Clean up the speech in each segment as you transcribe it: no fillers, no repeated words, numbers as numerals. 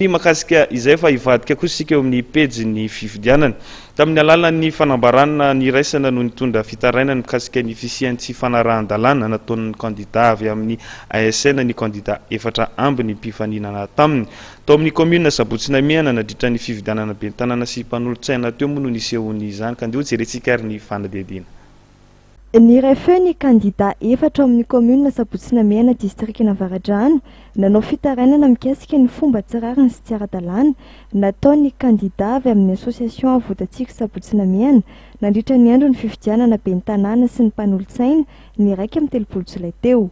Ny makasika izay fa ivadika kosa sika eo amin'ny pejy fifidianana tamin'ny alalan'ny fanambarana ny raisana no nitondra fitarainana mikasika ny fisian'ny tsy fanarahan-dalàna nataon'ny candidat avy amin'ny ASN ny candidat efatra ambiny mpifaninana taminy tao amin'ny commune Sabotsynamiana nadritra ny fifidianana be tanàna sy mpanolotsaina teo moa no nisehony izany ka andeha jerentsika ary ny fanadihadiana. Nirefeu ny candidat efatra amin'ny commune Sabotsynamiana distriktina Avaradrano nanao fitarainana mikasika ny fomba tsirariny sy tsy ara-dalàna nataon'ny candidat avy amin'ny association votatsika Sabotsynamiana nandritra ny andro ny fifidianana ben'ny tanàna sy ny mpanolotsaina ny raiky amin'ny 3 Jolay teo.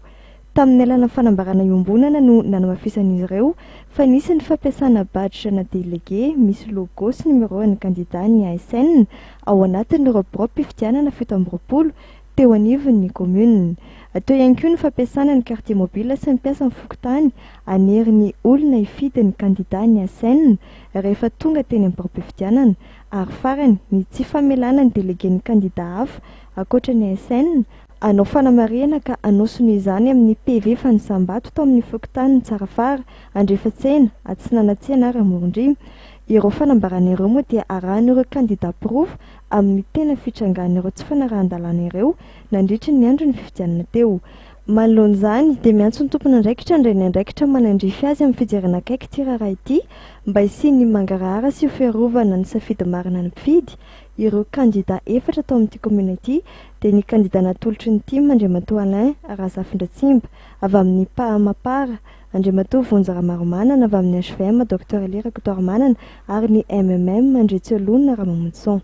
Tamin'ny alalan'ny fanambarana iombonana no nanamafisany ireo fa nisy ny fampiasana badge na délégué misy logo sy numéro ny candidat ny ASN ao anatin'ireo bureau mpifidianana 7 teo anivon'ny commune. Atao ihany koa ny fampiasana ny quartier mobile sy ny mpiasa ny fokotany anerin'ny olona hifidy ny candidat ny ASN rehefa tonga teny amin'ny bureau mpifidianana ary farany ny tsy famelana ny délégué ny candidat hafa ankoatra ny ASN anao fanamarihana ka anosony izany amin'ny PV fanisambato tao amin'ny fokotany ny tsara fara andrefatsena atsinanatsena ary amorondrimy. Ireo fanambarana ireo moa dia arahan'ireo candidat proof amin'ny tena fitrangan'ireo tsy fanarahan-dalàna ireo nandritra ny andro ny fifidianana teo. Manoloana izany dia miantso ny tompony andraikitra indray ny andraikitra manandrify azy amin'ny fijerena akaiky ity raharaha ity mba hisiany mangarahara sy ho fiarovana ny safidy marina ny mpifidy. Ireo candidat efatra tao amin'ity commune ity dia ny candidat natolotry ny team Andriamatoa Alain Razafindratsimba avy amin'ny Pahamapara, Andriamatoa Vonjara Maromanana avy amin'ny HVM Dr Elira Kotoramanana ary ny MMM Andretseolona Ramamonson.